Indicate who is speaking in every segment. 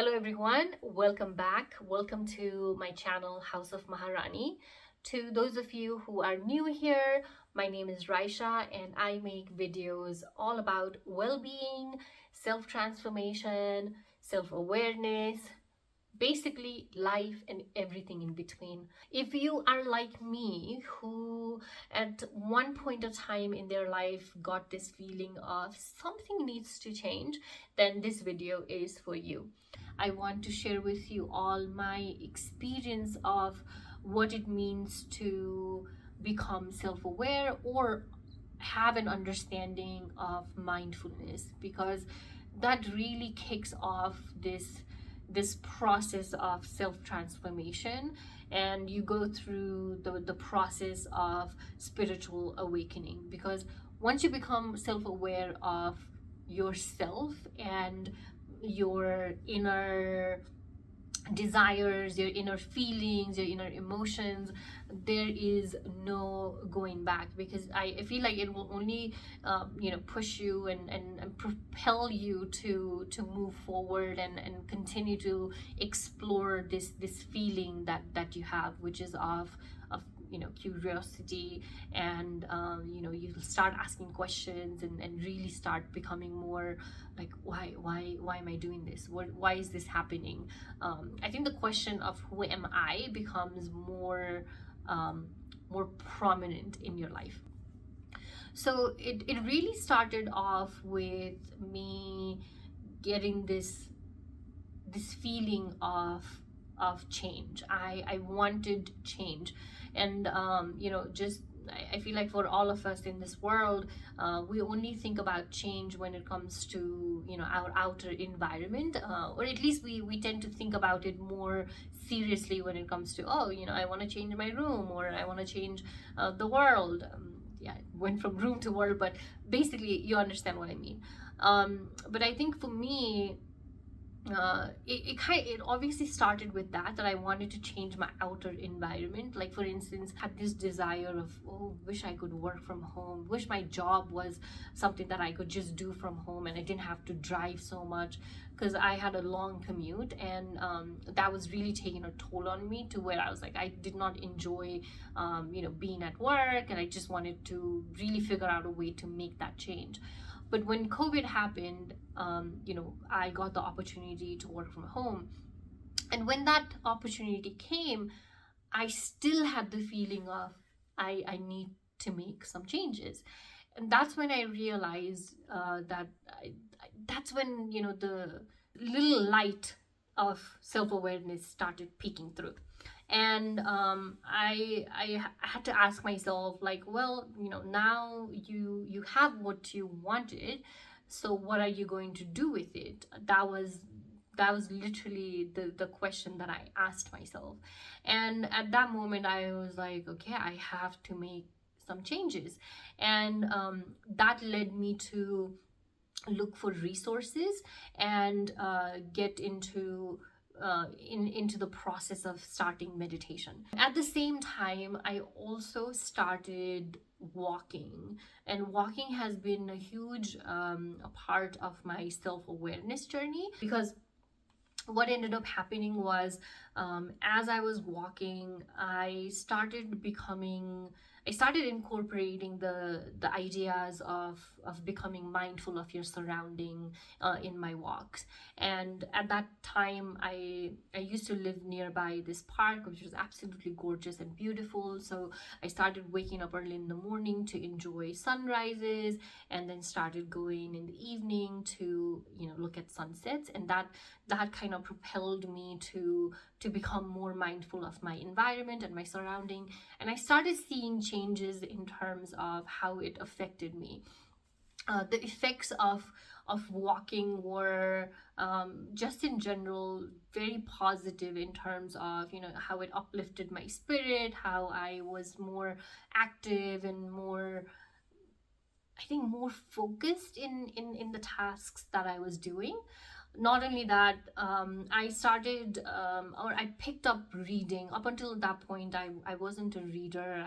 Speaker 1: Hello everyone, welcome back. Welcome to my channel House of Maharrani. To those of you who are new here, my name is Raisha and I make videos all about well-being, self-transformation, self-awareness, basically life and everything in between. If you are like me, who at one point of time in their life got this feeling of something needs to change, then this video is for you. I want to share with you all my experience of what it means to become self-aware or have an understanding of mindfulness, because that really kicks off this process of self-transformation, and you go through the process of spiritual awakening. Because once you become self-aware of yourself and your inner desires, your inner feelings, your inner emotions, there is no going back, because I feel like it will only push you and propel you to move forward and continue to explore this feeling that you have, which is of curiosity, and you start asking questions and really start becoming more like, why am I doing this? Why is this happening? I think the question of who am I becomes more prominent in your life. So it really started off with me getting this feeling of change. I wanted change, and just I feel like for all of us in this world, we only think about change when it comes to our outer environment, or at least we tend to think about it more seriously when it comes to, I want to change my room, or I want to change the world. Yeah, it went from room to world, but basically you understand what I mean. But I think for me, it obviously started with that I wanted to change my outer environment. Like, for instance, had this desire of, wish I could work from home, wish my job was something that I could just do from home and I didn't have to drive so much, because I had a long commute, and that was really taking a toll on me, to where I was like, I did not enjoy being at work, and I just wanted to really figure out a way to make that change. But when COVID happened, I got the opportunity to work from home. And when that opportunity came, I still had the feeling of, I need to make some changes. And that's when I realized that's when, the little light of self-awareness started peeking through. And I had to ask myself, like, well, now you have what you wanted, so what are you going to do with it? That was literally the question that I asked myself. And at that moment I was like, okay, I have to make some changes. And that led me to look for resources and get into the process of starting meditation. At the same time, I also started walking, and walking has been a huge a part of my self-awareness journey, because what ended up happening was, as I was walking, I started incorporating the ideas of becoming mindful of your surrounding in my walks. And at that time, I used to live nearby this park, which was absolutely gorgeous and beautiful. So I started waking up early in the morning to enjoy sunrises, and then started going in the evening to look at sunsets. And that kind of propelled me to become more mindful of my environment and my surrounding. And I started seeing changes in terms of how it affected me. The effects of walking were just in general very positive, in terms of how it uplifted my spirit, how I was more active and more, I think, more focused in the tasks that I was doing. Not only that, I started or I picked up reading. Up until that point, I wasn't a reader.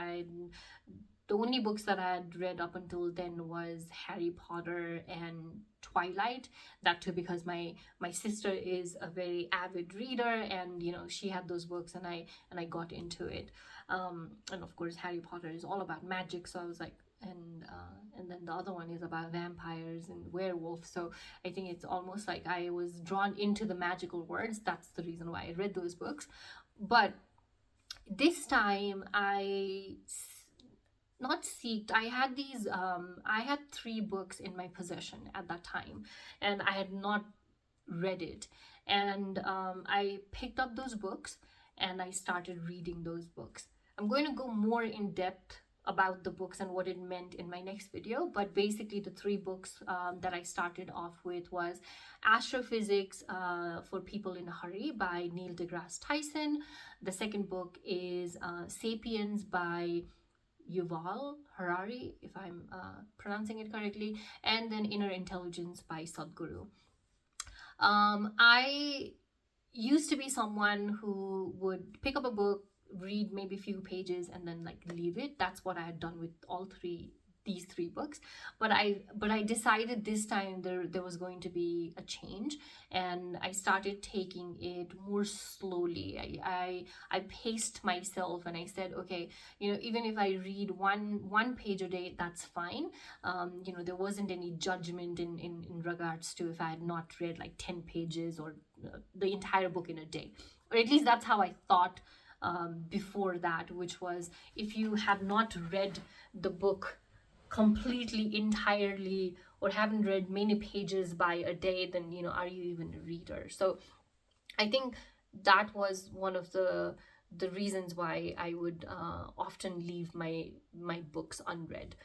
Speaker 1: The only books that I had read up until then was Harry Potter and Twilight. That too because my sister is a very avid reader, and she had those books, and I got into it. And of course Harry Potter is all about magic, so I was like, and then the other one is about vampires and werewolves, so I think it's almost like I was drawn into the magical words. That's the reason why I read those books. But this time not seeked. I had these I had 3 books in my possession at that time, and I had not read it. And I picked up those books and I started reading those books. I'm going to go more in depth about the books and what it meant in my next video, but basically the 3 books that I started off with was Astrophysics for People in a Hurry by Neil deGrasse Tyson. The second book is Sapiens by Yuval Harari, if I'm pronouncing it correctly, and then Inner Intelligence by Sadhguru. I used to be someone who would pick up a book, read maybe a few pages, and then like leave it. That's what I had done with these 3 books. But I decided this time there was going to be a change, and I started taking it more slowly. I paced myself, and I said, okay, even if I read one page a day, that's fine. There wasn't any judgment in regards to if I had not read like 10 pages or the entire book in a day, or at least that's how I thought before that, which was, if you have not read the book completely, entirely, or haven't read many pages by a day, then are you even a reader? So I think that was one of the reasons why I would often leave my books unread.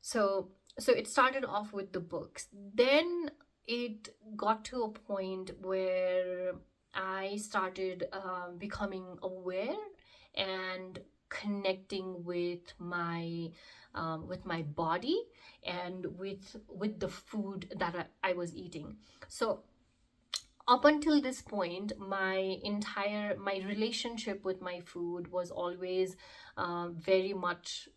Speaker 1: So it started off with the books. Then it got to a point where I started becoming aware and connecting with my body and with the food that I was eating. So up until this point, my relationship with my food was always very much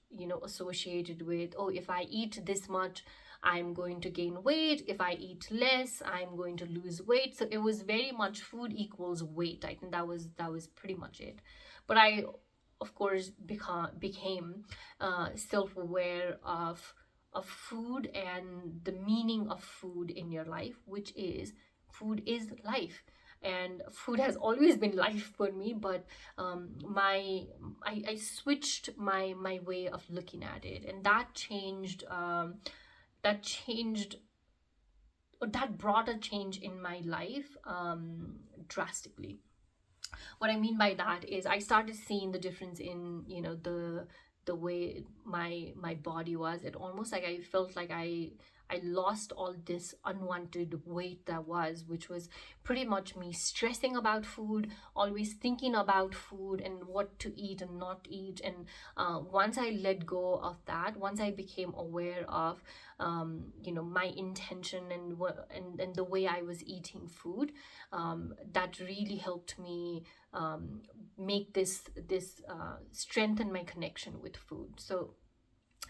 Speaker 1: associated with, oh, if I eat this much, I'm going to gain weight. If I eat less, I'm going to lose weight. So it was very much food equals weight. I think that was pretty much it. But I, of course, became self-aware of food and the meaning of food in your life, which is food is life. And food has always been life for me, but I switched my way of looking at it, and that changed. That brought a change in my life drastically. What I mean by that is I started seeing the difference in the way my body was. It almost like I felt like I lost all this unwanted weight which was pretty much me stressing about food, always thinking about food and what to eat and not eat. And once I let go of that, once I became aware of my intention and the way I was eating food, that really helped me make this strengthen my connection with food. So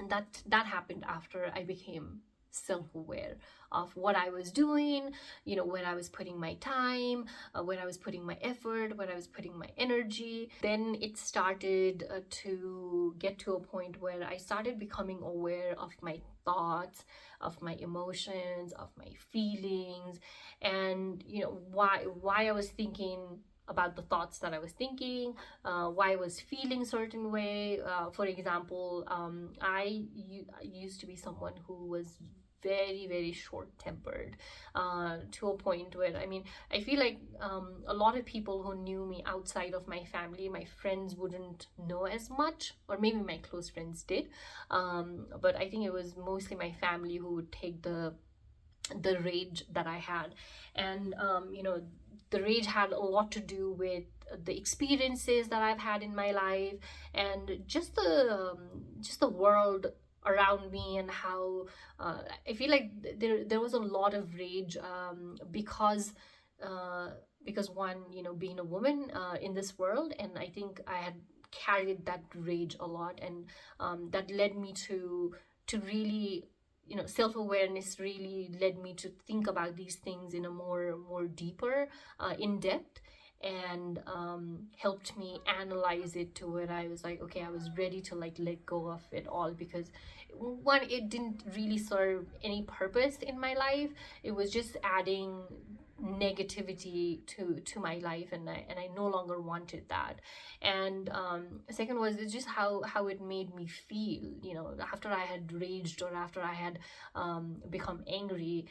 Speaker 1: that happened after I became self-aware of what I was doing, where I was putting my time, where I was putting my effort, where I was putting my energy. Then it started to get to a point where I started becoming aware of my thoughts, of my emotions, of my feelings, and why I was thinking about the thoughts that I was thinking, why I was feeling certain way. For example, I used to be someone who was very, very short-tempered, to a point where, I feel like a lot of people who knew me outside of my family, my friends wouldn't know as much, or maybe my close friends did, but I think it was mostly my family who would take the rage that I had. And the rage had a lot to do with the experiences that I've had in my life, and just the world around me, and how I feel like there was a lot of rage because one, being a woman in this world, and I think I had carried that rage a lot, and that led me to really self-awareness really led me to think about these things in a more deeper, in depth, and helped me analyze it to where I was like, okay, I was ready to like let go of it all, because one, it didn't really serve any purpose in my life. It was just adding negativity to my life, and I no longer wanted that. And second was, it's just how it made me feel, after I had raged, or after I had become angry.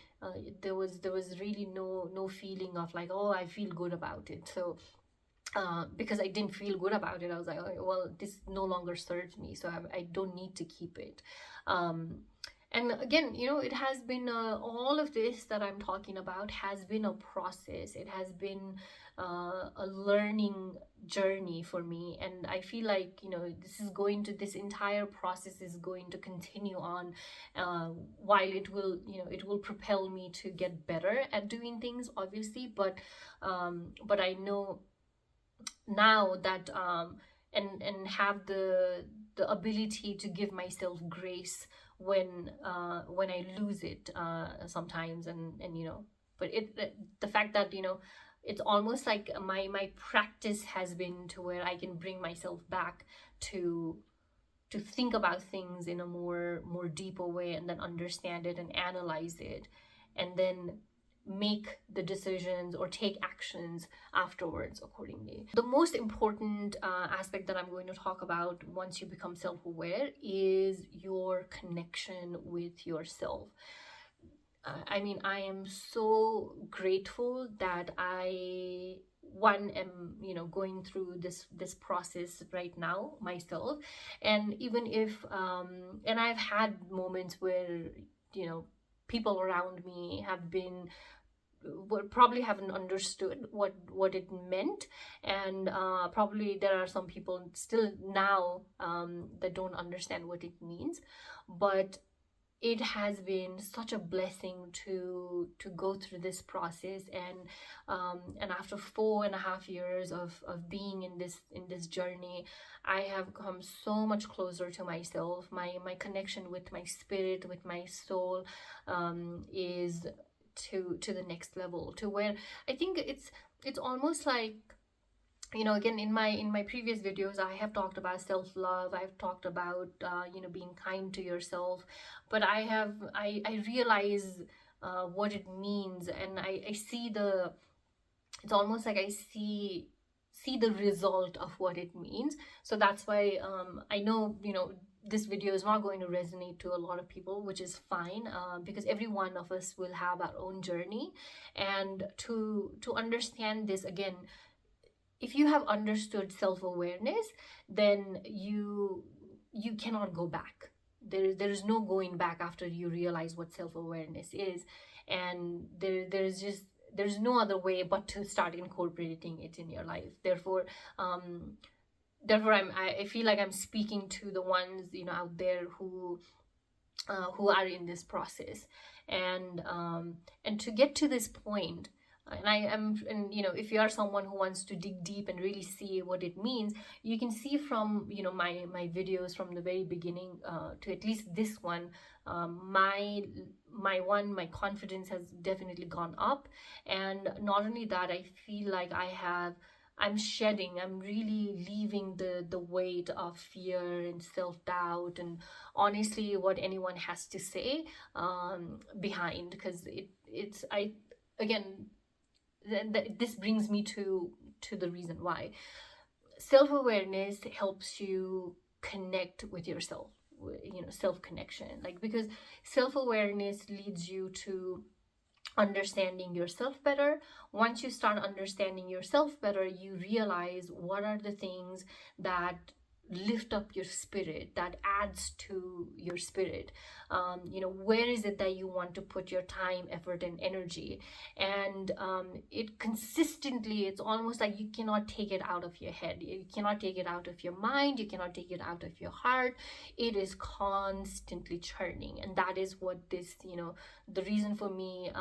Speaker 1: There was really no feeling of like, oh, I feel good about it. So because I didn't feel good about it, I was like, okay, well, this no longer serves me, so I don't need to keep it. And again, it has been all of this that I'm talking about has been a process. It has been a learning journey for me, and I feel like this entire process is going to continue on, while it will propel me to get better at doing things, obviously. But I know now that and have the ability to give myself grace when I lose it sometimes. And but the fact that it's almost like my practice has been to where I can bring myself back to think about things in a more deeper way, and then understand it and analyze it, and then make the decisions or take actions afterwards accordingly. The most important aspect that I'm going to talk about once you become self-aware is your connection with yourself. I mean, I am so grateful that I am going through this process right now myself. And even if and I've had moments where people around me have been probably haven't understood what it meant, and probably there are some people still now that don't understand what it means. But it has been such a blessing to go through this process, and after 4.5 years of being in this journey, I have come so much closer to myself. My connection with my spirit, with my soul, is to the next level, to where I think it's almost like, again, in my previous videos, I have talked about self-love. I've talked about being kind to yourself, but I realize what it means, and I see it's almost like I see the result of what it means. So that's why I know this video is not going to resonate to a lot of people, which is fine, because every one of us will have our own journey. And to understand this, again, if you have understood self-awareness, then you cannot go back. There is no going back after you realize what self-awareness is. And there's no other way but to start incorporating it in your life. Therefore I feel like I'm speaking to the ones out there who are in this process, and to get to this point. And if you are someone who wants to dig deep and really see what it means, you can see from my videos from the very beginning to at least this one, my confidence has definitely gone up. And not only that, I feel like I'm really leaving the weight of fear and self-doubt and honestly what anyone has to say behind, because this brings me to the reason why self-awareness helps you connect with yourself, self-connection, like, because self-awareness leads you to understanding yourself better. Once you start understanding yourself better, you realize what are the things that lift up your spirit, that adds to your spirit. Where is it that you want to put your time, effort, and energy? And it consistently, it's almost like you cannot take it out of your head, you cannot take it out of your mind, you cannot take it out of your heart. It is constantly churning, and that is what this, the reason for me,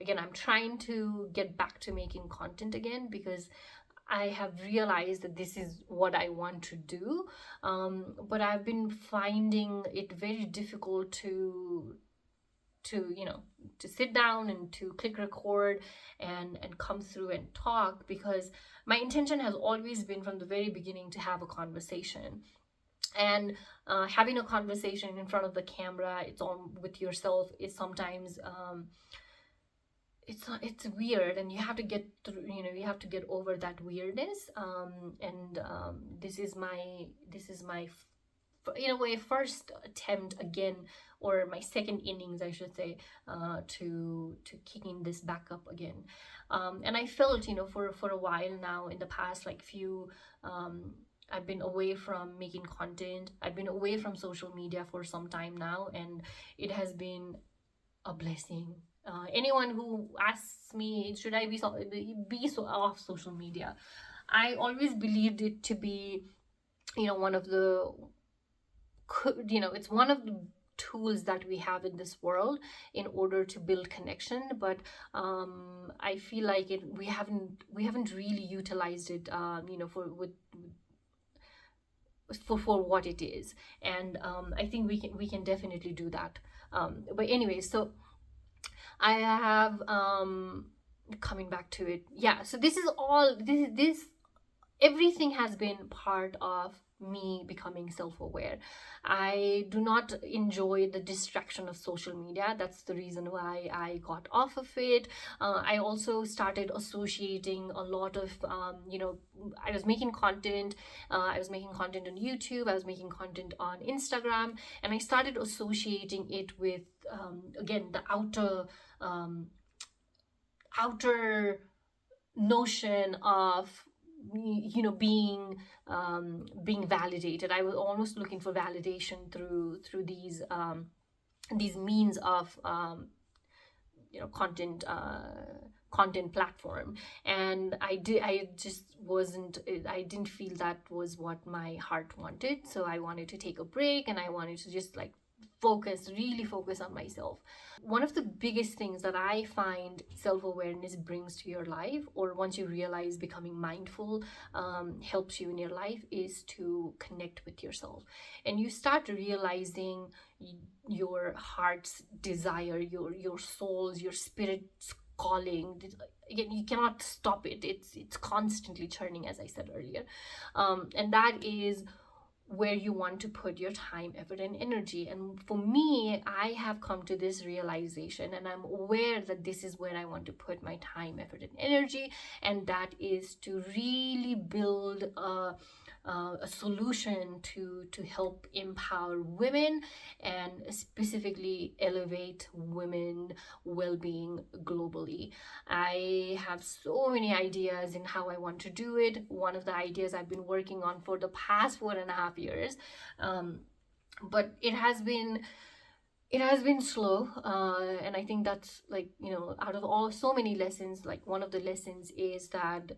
Speaker 1: again, I'm trying to get back to making content again, because I have realized that this is what I want to do, but I've been finding it very difficult to to sit down and to click record and come through and talk, because my intention has always been from the very beginning to have a conversation. And having a conversation in front of the camera, it's on with yourself, is sometimes it's weird, and you have to get through, you have to get over that weirdness. And this is my in a way first attempt again, or my second innings I should say, to kicking this back up again. And I felt, for a while now, in the past like few I've been away from making content, I've been away from social media for some time now, and it has been a blessing. Anyone who asks me, should I be so off social media, I always believed it to be, one of the, it's one of the tools that we have in this world in order to build connection. But I feel like we haven't really utilized it, for what it is. And I think we can definitely do that. But anyway, so I have, coming back to it, yeah, so this is all, this everything has been part of me becoming self-aware. I do not enjoy the distraction of social media. That's the reason why I got off of it. I also started associating a lot of, I was making content. I was making content on YouTube. I was making content on Instagram. And I started associating it with, again, the outer notion of, being validated. I was almost looking for validation through these means of content platform. And I didn't feel that was what my heart wanted. So I wanted to take a break, and I wanted to just like really focus on myself. One of the biggest things that I find self-awareness brings to your life, or once you realize becoming mindful helps you in your life, is to connect with yourself. And you start realizing your heart's desire, your soul's, your spirit's calling. Again, you cannot stop it. It's constantly churning, as I said earlier. And that is where you want to put your time, effort, and energy. And for me, I have come to this realization, and I'm aware that this is where I want to put my time, effort, and energy. And that is to really build a solution to help empower women, and specifically elevate women well-being globally. I have so many ideas in how I want to do it. One of the ideas I've been working on for the past 4.5 years, but it has been slow, and I think that's like, out of so many lessons, like one of the lessons is that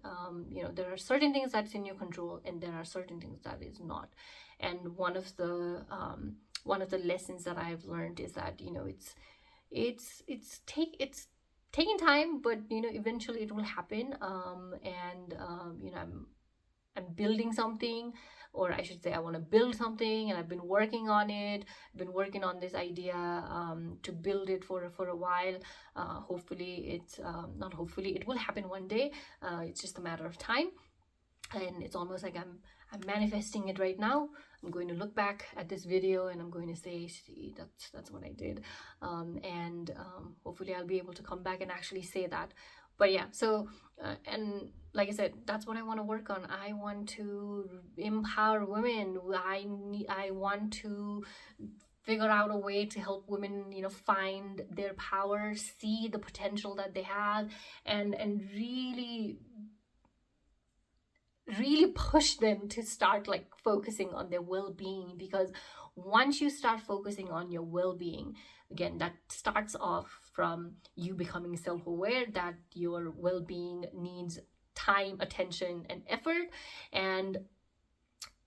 Speaker 1: there are certain things that's in your control, and there are certain things that is not. And one of the lessons that I've learned is that it's taking time, but eventually it will happen. And I'm building something, or I should say I want to build something, and I've been working on it. I've been working on this idea to build it for a while. Hopefully it's not hopefully, it will happen one day. It's just a matter of time, and it's almost like I'm manifesting it right now. I'm going to look back at this video and I'm going to say, see, that's what I did. And hopefully I'll be able to come back and actually say that. But yeah, so and like I said, that's what I want to work on. I want to empower women. I want to figure out a way to help women, find their power, see the potential that they have, and really push them to start like focusing on their well-being. Because once you start focusing on your well-being, again, that starts off from you becoming self-aware that your well-being needs time, attention, and effort. And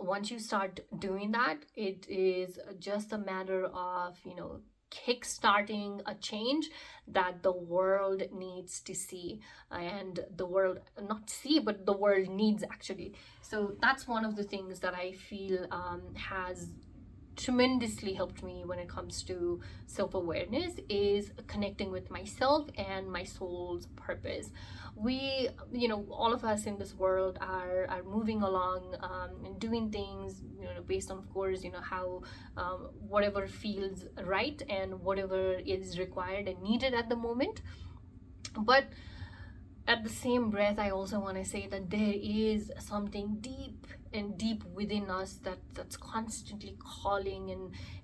Speaker 1: once you start doing that, it is just a matter of kickstarting a change that the world needs to see, and the world not see, but the world needs actually. So that's one of the things that I feel has tremendously helped me when it comes to self-awareness is connecting with myself and my soul's purpose. We, all of us in this world are moving along, and doing things, based on, of course, how, whatever feels right and whatever is required and needed at the moment. But at the same breath, I also want to say that there is something deep and deep within us that's constantly calling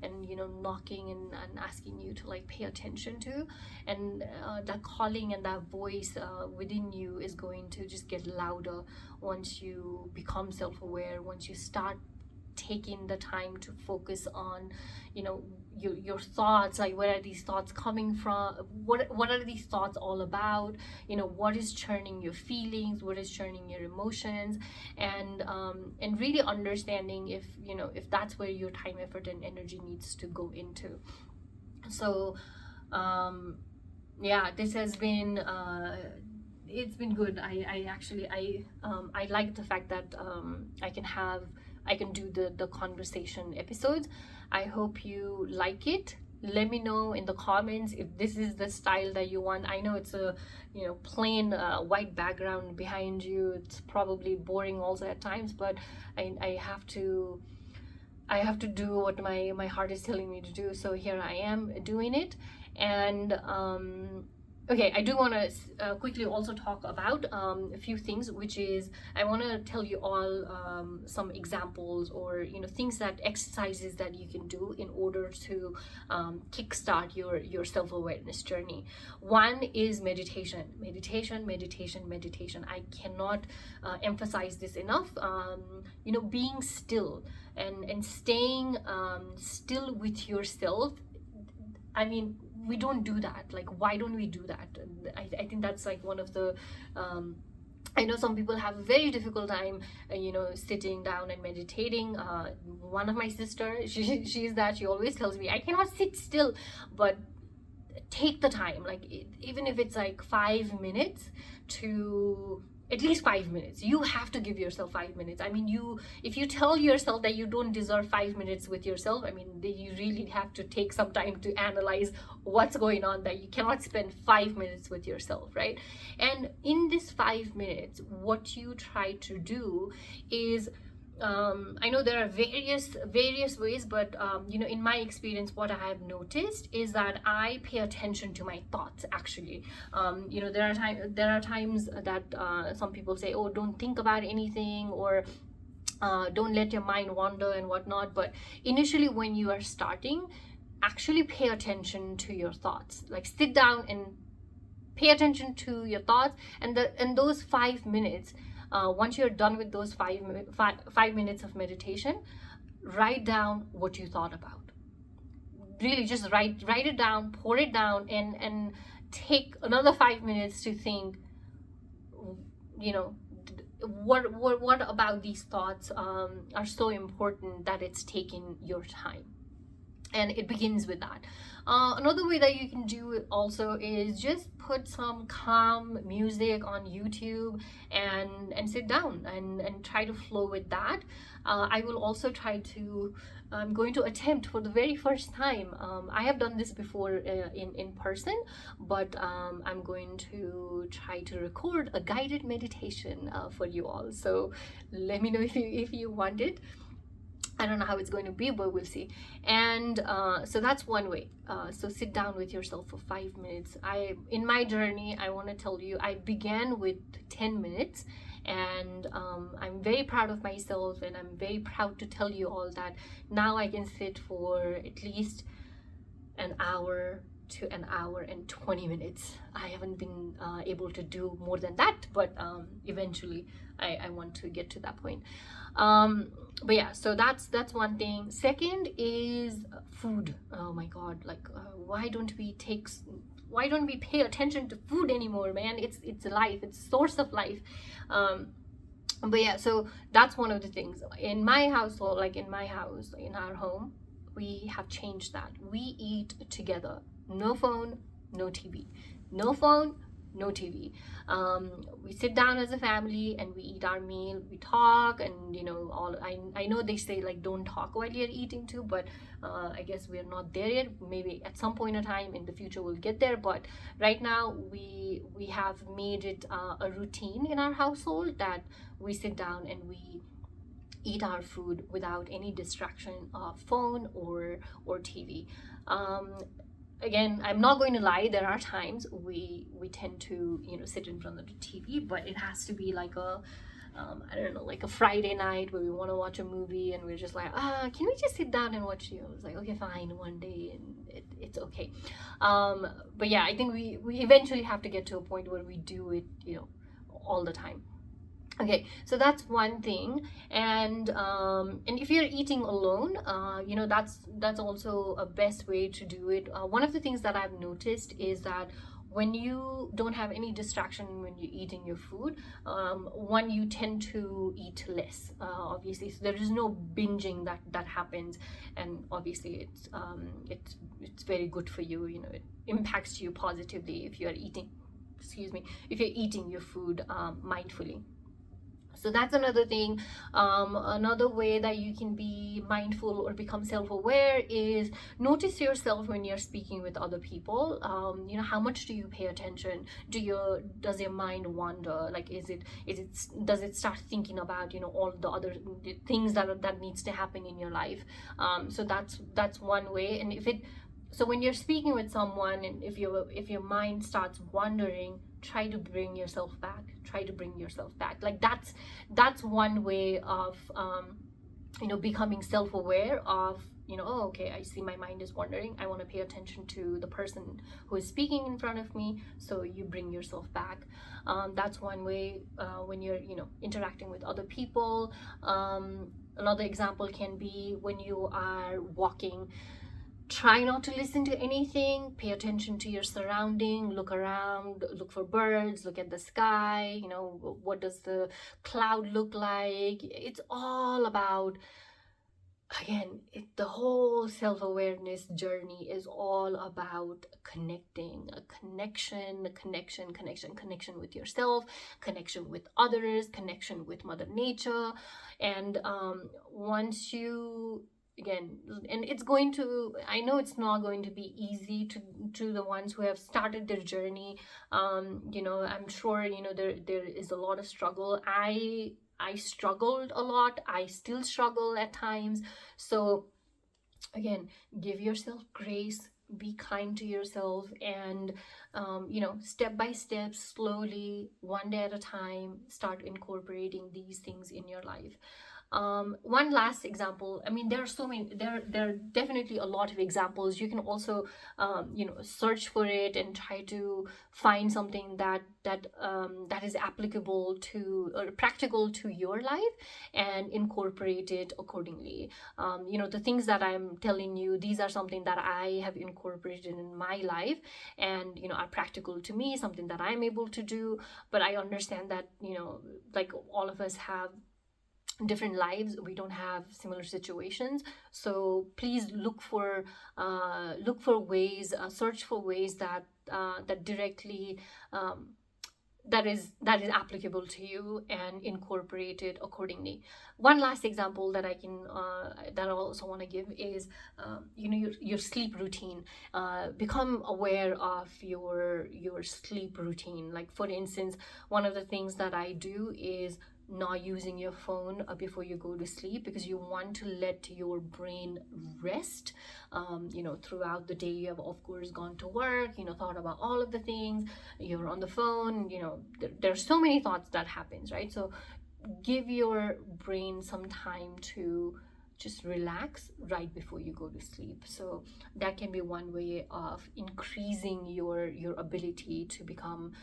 Speaker 1: and knocking and asking you to like pay attention to. And that calling and that voice within you is going to just get louder once you become self-aware, once you start taking the time to focus on your thoughts, like where are these thoughts coming from, what are these thoughts all about, what is churning your feelings, what is churning your emotions, and really understanding if that's where your time, effort, and energy needs to go into. So this has been it's been good. I actually like the fact that I can do the conversation episodes. I hope you like it. Let me know in the comments if this is the style that you want. I know it's a plain white background behind you. It's probably boring also at times, but I have to do what my heart is telling me to do. So here I am doing it. And okay, I do want to quickly also talk about a few things, which is I want to tell you all some examples or things, that exercises that you can do in order to kickstart your self-awareness journey. One is meditation. I cannot emphasize this enough. Being still and staying still with yourself. I mean, we don't do that. Like, why don't we do that? I think that's like one of the I know some people have a very difficult time sitting down and meditating. One of my sisters, she's that she always tells me I cannot sit still, but take the time, like even if it's like 5 minutes, to at least 5 minutes. You have to give yourself 5 minutes. I mean, if you tell yourself that you don't deserve 5 minutes with yourself, I mean, you really have to take some time to analyze what's going on, that you cannot spend 5 minutes with yourself, right? And in this 5 minutes, what you try to do is I know there are various ways, but in my experience, what I have noticed is that I pay attention to my thoughts. Actually, there are times that some people say, oh, don't think about anything, or don't let your mind wander and whatnot. But initially, when you are starting, actually pay attention to your thoughts. Like, sit down and pay attention to your thoughts, and those 5 minutes. Once you're done with those 5 minutes of meditation, write down what you thought about. Really, just write it down, pour it down, and take another 5 minutes to think. What about these thoughts are so important that it's taking your time. And it begins with that. Another way that you can do it also is just put some calm music on YouTube and sit down and try to flow with that. I will also I'm going to attempt for the very first time. I have done this before in person, but I'm going to try to record a guided meditation for you all. So let me know if you want it. I don't know how it's going to be, but we'll see. And so that's one way. So sit down with yourself for 5 minutes. In my journey, I want to tell you, I began with 10 minutes, and I'm very proud of myself, and I'm very proud to tell you all that now I can sit for at least an hour to an hour and 20 minutes. I haven't been able to do more than that, but eventually I want to get to that point. But yeah, so that's one thing. Second is food. Oh my god, like why don't we pay attention to food anymore, man? It's life, it's source of life. But yeah, so that's one of the things in my household. Like in my house, in our home, we have changed that. We eat together. No phone, no TV. No phone, no TV. We sit down as a family and we eat our meal, we talk, and all. I know they say like don't talk while you're eating too, but I guess we're not there yet. Maybe at some point in time in the future we'll get there, but right now we have made it a routine in our household that we sit down and we eat our food without any distraction of phone or TV. Again, I'm not going to lie, there are times we tend to sit in front of the TV, but it has to be like a I don't know, like a Friday night where we want to watch a movie and we're just like, can we just sit down and watch It's like, okay, fine, one day, and it's okay. But yeah, I think we eventually have to get to a point where we do it all the time. Okay, so that's one thing. And if you're eating alone, that's also a best way to do it. One of the things that I've noticed is that when you don't have any distraction when you're eating your food, one, you tend to eat less, obviously. So there is no binging that happens, and obviously it's very good for you. It impacts you positively if you're eating, if you're eating your food mindfully. So that's another thing. Another way that you can be mindful or become self-aware is notice yourself when you're speaking with other people. How much do you pay attention? Does your mind wander? Like, does it start thinking about all the other things that needs to happen in your life? So that's one way. And so when you're speaking with someone, and if your mind starts wandering, try to bring yourself back. Like that's one way of becoming self-aware of oh, okay, I see my mind is wandering, I want to pay attention to the person who is speaking in front of me. So you bring yourself back. That's one way. When you're interacting with other people, another example can be when you are walking. Try not to listen to anything. Pay attention to your surrounding. Look around, look for birds, look at the sky. What does the cloud look like? It's all about, again, the whole self-awareness journey is all about connecting. A connection with yourself, connection with others, connection with Mother Nature. And once you, again, and I know it's not going to be easy to the ones who have started their journey. I'm sure there is a lot of struggle. I struggled a lot. I still struggle at times. So again, give yourself grace, be kind to yourself, and step by step, slowly, one day at a time, start incorporating these things in your life. One last example. I mean, there are so many. There are definitely a lot of examples. You can also, search for it and try to find something that is applicable to or practical to your life and incorporate it accordingly. The things that I'm telling you, these are something that I have incorporated in my life and are practical to me, something that I'm able to do. But I understand that like all of us have different lives, we don't have similar situations. So please look for ways, search for ways that directly that is applicable to you, and incorporate it accordingly. One last example that I can that I also want to give is your sleep routine. Become aware of your sleep routine. Like, for instance, one of the things that I do is not using your phone before you go to sleep, because you want to let your brain rest. Throughout the day, you have of course gone to work, thought about all of the things, you're on the phone, there's so many thoughts that happens, right? So give your brain some time to just relax right before you go to sleep. So that can be one way of increasing your ability to become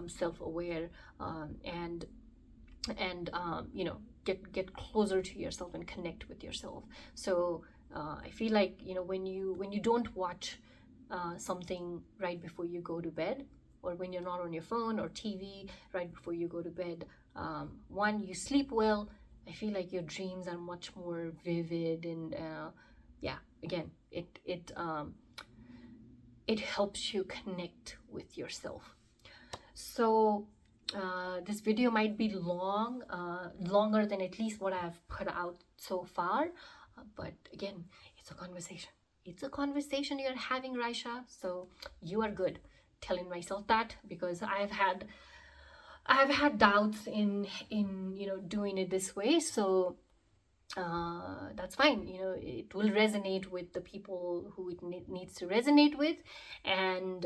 Speaker 1: self-aware, and get closer to yourself and connect with yourself. So I feel like when you don't watch something right before you go to bed, or when you're not on your phone or TV right before you go to bed, one, you sleep well. I feel like your dreams are much more vivid, and again, it helps you connect with yourself. So this video might be longer than at least what I've put out so far, but again, it's a conversation. It's a conversation you're having, Raisha. So you are good. Telling myself that, because I've had doubts in doing it this way. So that's fine. It will resonate with the people who it needs to resonate with. And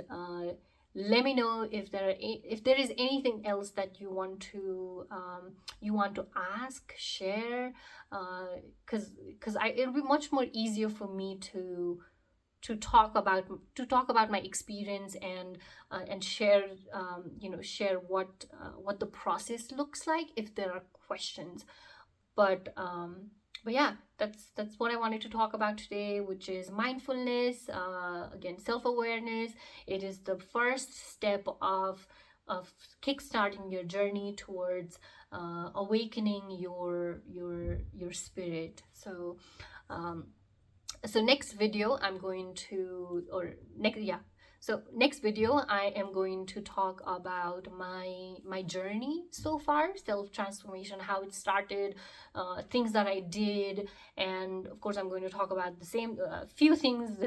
Speaker 1: let me know if there is anything else that you want to ask, share, because it'll be much more easier for me to talk about my experience and share share what the process looks like if there are questions. But yeah, that's what I wanted to talk about today, which is mindfulness, again, self-awareness. It is the first step of kickstarting your journey towards awakening your spirit. So next video I'm going to, or next, yeah, so next video I am going to talk about my journey so far, self-transformation, how it started, things that I did. And of course I'm going to talk about the same few things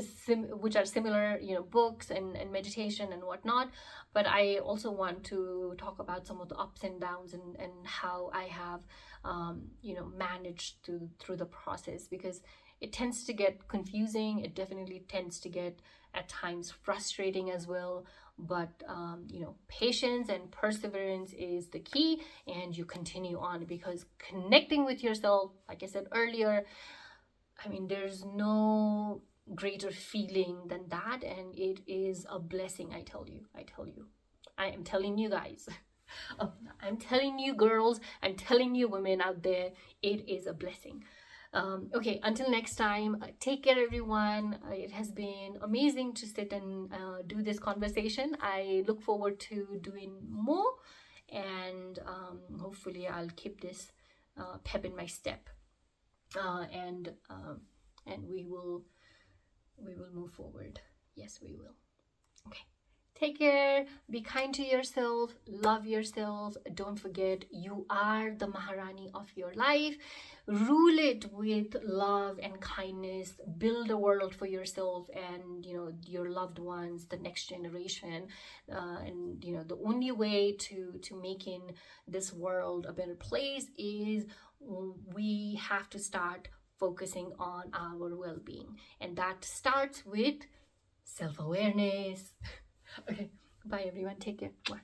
Speaker 1: which are similar, books and meditation and whatnot. But I also want to talk about some of the ups and downs and how I have managed through the process, because it tends to get confusing. It definitely tends to get at times frustrating as well. But patience and perseverance is the key, and you continue on, because connecting with yourself, like I said earlier, I mean, there's no greater feeling than that, and it is a blessing. I tell you, I am telling you guys. I'm telling you girls, I'm telling you women out there, it is a blessing. Okay, until next time, take care, everyone. It has been amazing to sit and do this conversation. I look forward to doing more, and hopefully I'll keep this pep in my step, and we will move forward. Yes, we will. Okay. Take care, be kind to yourself, love yourself. Don't forget, you are the Maharani of your life. Rule it with love and kindness. Build a world for yourself and your loved ones, the next generation. And the only way to making this world a better place is we have to start focusing on our well-being, and that starts with self-awareness. Okay, bye everyone. Take care. Bye.